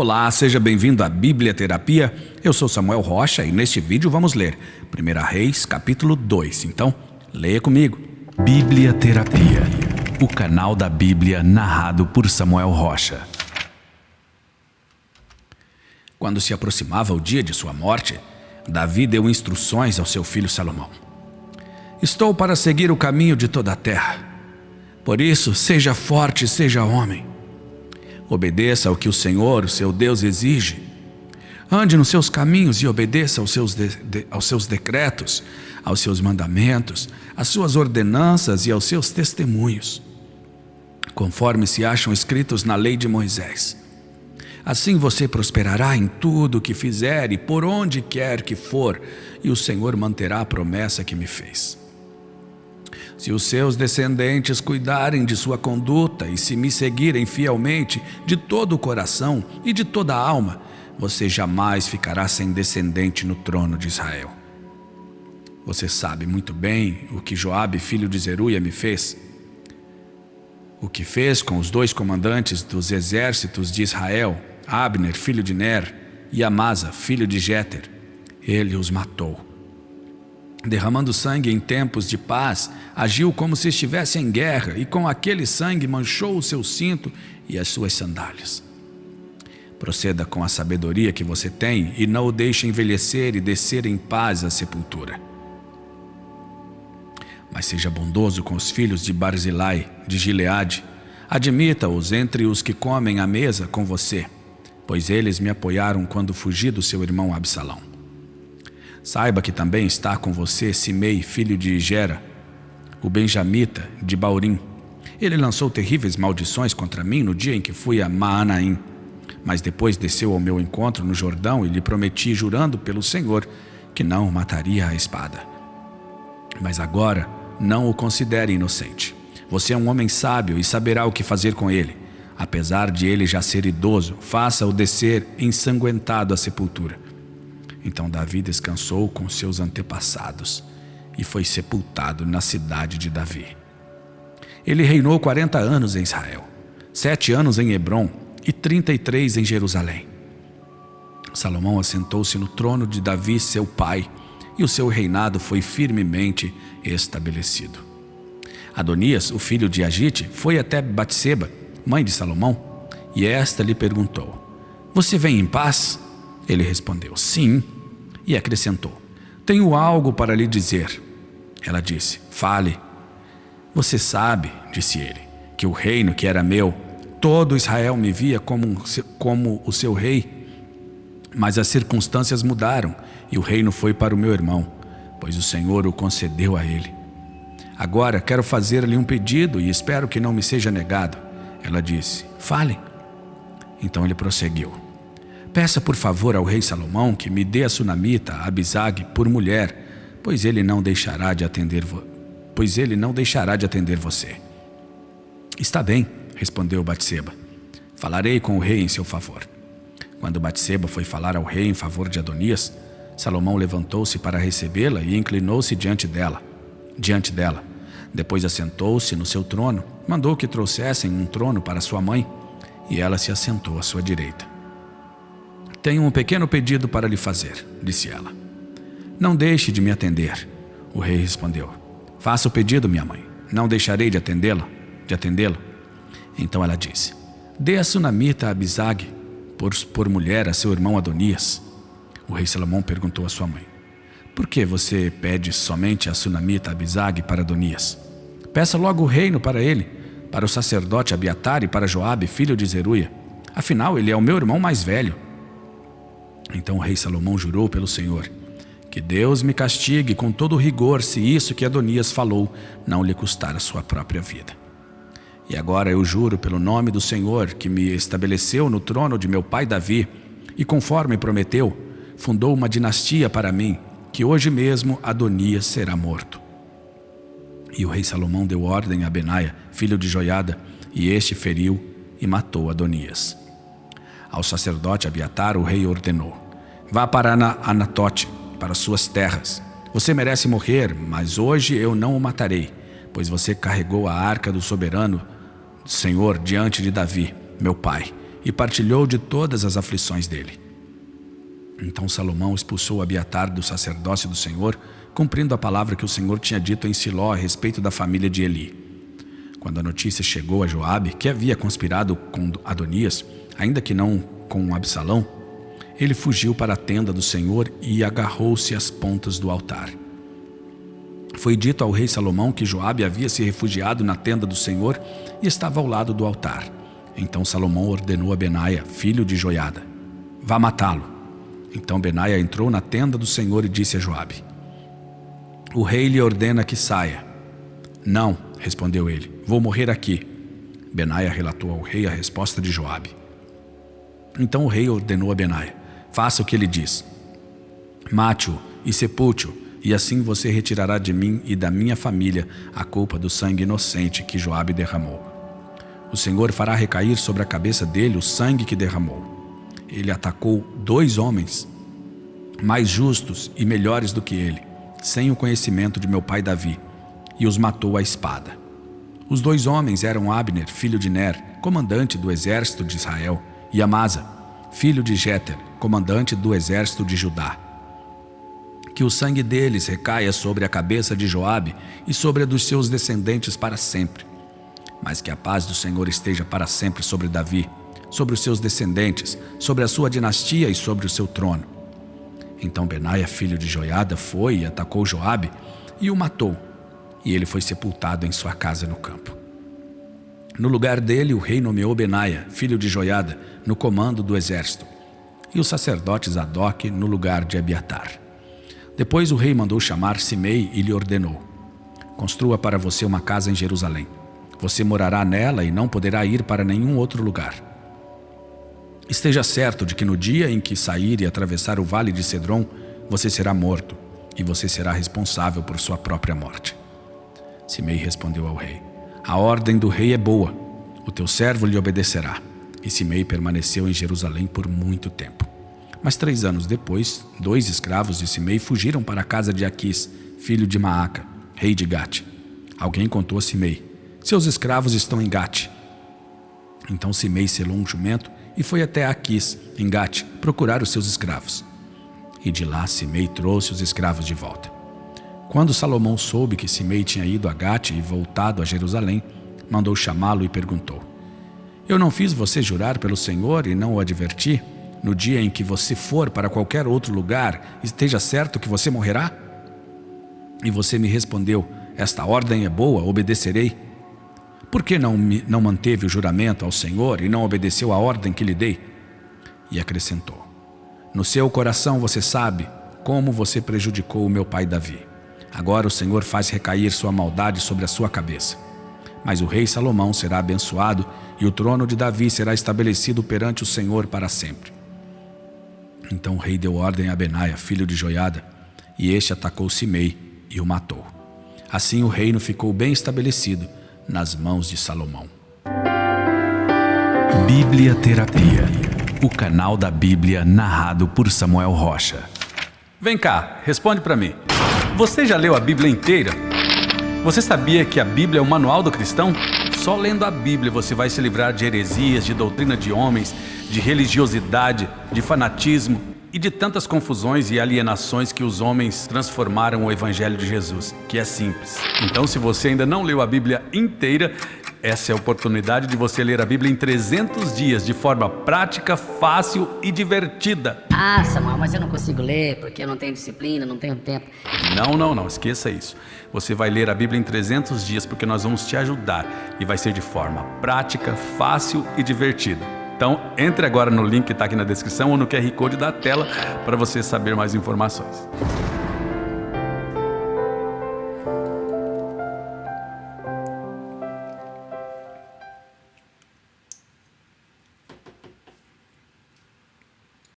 Olá, seja bem-vindo à Bíblia Terapia. Eu sou Samuel Rocha e neste vídeo vamos ler 1 Reis, capítulo 2. Então, leia comigo. Bíblia Terapia, o canal da Bíblia narrado por Samuel Rocha. Quando se aproximava o dia de sua morte, Davi deu instruções ao seu filho Salomão. Estou para seguir o caminho de toda a terra. Por isso, seja forte, seja homem. Obedeça ao que o Senhor, seu Deus, exige. Ande nos seus caminhos e obedeça aos seus decretos, aos seus mandamentos, às suas ordenanças e aos seus testemunhos, conforme se acham escritos na lei de Moisés. Assim você prosperará em tudo o que fizer e por onde quer que for, e o Senhor manterá a promessa que me fez. Se os seus descendentes cuidarem de sua conduta e se me seguirem fielmente de todo o coração e de toda a alma, você jamais ficará sem descendente no trono de Israel. Você sabe muito bem o que Joabe, filho de Zeruia, me fez. O que fez com os dois comandantes dos exércitos de Israel, Abner, filho de Ner, e Amasa, filho de Jeter. Ele os matou. Derramando sangue em tempos de paz, agiu como se estivesse em guerra, e com aquele sangue manchou o seu cinto e as suas sandálias. Proceda com a sabedoria que você tem e não o deixe envelhecer e descer em paz à sepultura. Mas seja bondoso com os filhos de Barzilai, de Gileade. Admita-os entre os que comem à mesa com você, pois eles me apoiaram quando fugi do seu irmão Absalão. Saiba que também está com você Simei, filho de Gera, o benjamita de Baurim. Ele lançou terríveis maldições contra mim no dia em que fui a Maanaim, mas depois desceu ao meu encontro no Jordão e lhe prometi, jurando pelo Senhor, que não o mataria à espada. Mas agora não o considere inocente. Você é um homem sábio e saberá o que fazer com ele. Apesar de ele já ser idoso, faça-o descer ensanguentado à sepultura. Então Davi descansou com seus antepassados e foi sepultado na cidade de Davi. Ele reinou 40 anos em Israel, 7 anos em Hebrom e 33 em Jerusalém. Salomão assentou-se no trono de Davi, seu pai, e o seu reinado foi firmemente estabelecido. Adonias, o filho de Agite, foi até Batseba, mãe de Salomão, e esta lhe perguntou: Você vem em paz? Ele respondeu: Sim, e acrescentou: Tenho algo para lhe dizer. Ela disse: Fale. Você sabe, disse ele, que o reino que era meu, todo Israel me via como o seu rei, mas as circunstâncias mudaram e o reino foi para o meu irmão, pois o Senhor o concedeu a ele. Agora quero fazer-lhe um pedido e espero que não me seja negado. Ela disse: Fale. Então ele prosseguiu: Peça por favor ao rei Salomão que me dê a sunamita Abisag por mulher, pois ele não deixará de atender você. Está bem, respondeu Batseba. Falarei com o rei em seu favor. Quando Batseba foi falar ao rei em favor de Adonias, Salomão levantou-se para recebê-la e inclinou-se diante dela. Depois assentou-se no seu trono, mandou que trouxessem um trono para sua mãe, e ela se assentou à sua direita. Tenho um pequeno pedido para lhe fazer, disse ela. Não deixe de me atender. O rei respondeu: Faça o pedido, minha mãe. Não deixarei de atendê-lo. Então ela disse: Dê a sunamita Abisag por mulher a seu irmão Adonias. O rei Salomão perguntou à sua mãe: Por que você pede somente a sunamita Abisag para Adonias? Peça logo o reino para ele, para o sacerdote Abiatar e para Joabe, filho de Zeruia. Afinal, ele é o meu irmão mais velho. Então o rei Salomão jurou pelo Senhor: Que Deus me castigue com todo rigor se isso que Adonias falou não lhe custar a sua própria vida. E agora eu juro pelo nome do Senhor, que me estabeleceu no trono de meu pai Davi, e conforme prometeu, fundou uma dinastia para mim, que hoje mesmo Adonias será morto. E o rei Salomão deu ordem a Benaia, filho de Joiada, e este feriu e matou Adonias. Ao sacerdote Abiatar o rei ordenou: Vá para Anatote, para suas terras. Você merece morrer, mas hoje eu não o matarei, pois você carregou a arca do soberano Senhor diante de Davi, meu pai, e partilhou de todas as aflições dele. Então Salomão expulsou Abiatar do sacerdócio do Senhor, cumprindo a palavra que o Senhor tinha dito em Siló a respeito da família de Eli. Quando a notícia chegou a Joabe, que havia conspirado com Adonias, ainda que não com Absalão, ele fugiu para a tenda do Senhor e agarrou-se às pontas do altar. Foi dito ao rei Salomão que Joabe havia se refugiado na tenda do Senhor e estava ao lado do altar. Então Salomão ordenou a Benaia, filho de Joiada: vá matá-lo. Então Benaia entrou na tenda do Senhor e disse a Joabe: o rei lhe ordena que saia. Não, respondeu ele, vou morrer aqui. Benaia relatou ao rei a resposta de Joabe. Então o rei ordenou a Benaia: faça o que ele diz. Mate-o e sepulte-o, e assim você retirará de mim e da minha família a culpa do sangue inocente que Joabe derramou. O Senhor fará recair sobre a cabeça dele o sangue que derramou. Ele atacou 2 homens mais justos e melhores do que ele, sem o conhecimento de meu pai Davi, e os matou à espada. Os 2 homens eram Abner, filho de Ner, comandante do exército de Israel, e Amasa, filho de Jeter, comandante do exército de Judá. Que o sangue deles recaia sobre a cabeça de Joabe e sobre a dos seus descendentes para sempre. Mas que a paz do Senhor esteja para sempre sobre Davi, sobre os seus descendentes, sobre a sua dinastia e sobre o seu trono. Então Benaia, filho de Joiada, foi e atacou Joabe e o matou, e ele foi sepultado em sua casa no campo. No lugar dele, o rei nomeou Benaia, filho de Joiada, no comando do exército, e o sacerdote Zadok no lugar de Abiatar. Depois o rei mandou chamar Simei e lhe ordenou: construa para você uma casa em Jerusalém. Você morará nela e não poderá ir para nenhum outro lugar. Esteja certo de que no dia em que sair e atravessar o vale de Cedron, você será morto, e você será responsável por sua própria morte. Simei respondeu ao rei: a ordem do rei é boa, o teu servo lhe obedecerá. E Simei permaneceu em Jerusalém por muito tempo. Mas 3 anos depois, 2 escravos de Simei fugiram para a casa de Aquis, filho de Maaca, rei de Gate. Alguém contou a Simei: seus escravos estão em Gate. Então Simei selou um jumento e foi até Aquis, em Gate, procurar os seus escravos. E de lá Simei trouxe os escravos de volta. Quando Salomão soube que Simei tinha ido a Gate e voltado a Jerusalém, mandou chamá-lo e perguntou: eu não fiz você jurar pelo Senhor e não o adverti? No dia em que você for para qualquer outro lugar, esteja certo que você morrerá? E você me respondeu: esta ordem é boa, obedecerei. Por que não manteve o juramento ao Senhor e não obedeceu a ordem que lhe dei? E acrescentou: no seu coração você sabe como você prejudicou o meu pai Davi. Agora o Senhor faz recair sua maldade sobre a sua cabeça. Mas o rei Salomão será abençoado e o trono de Davi será estabelecido perante o Senhor para sempre. Então o rei deu ordem a Benaia, filho de Joiada, e este atacou Simei e o matou. Assim o reino ficou bem estabelecido nas mãos de Salomão. Bíblia Terapia, o canal da Bíblia narrado por Samuel Rocha. Vem cá, responde para mim. Você já leu a Bíblia inteira? Você sabia que a Bíblia é o manual do cristão? Só lendo a Bíblia você vai se livrar de heresias, de doutrina de homens, de religiosidade, de fanatismo e de tantas confusões e alienações que os homens transformaram o Evangelho de Jesus, que é simples. Então, se você ainda não leu a Bíblia inteira, essa é a oportunidade de você ler a Bíblia em 300 dias, de forma prática, fácil e divertida. Ah, Samuel, mas eu não consigo ler porque eu não tenho disciplina, não tenho tempo. Não, esqueça isso. Você vai ler a Bíblia em 300 dias porque nós vamos te ajudar e vai ser de forma prática, fácil e divertida. Então, entre agora no link que está aqui na descrição ou no QR Code da tela para você saber mais informações.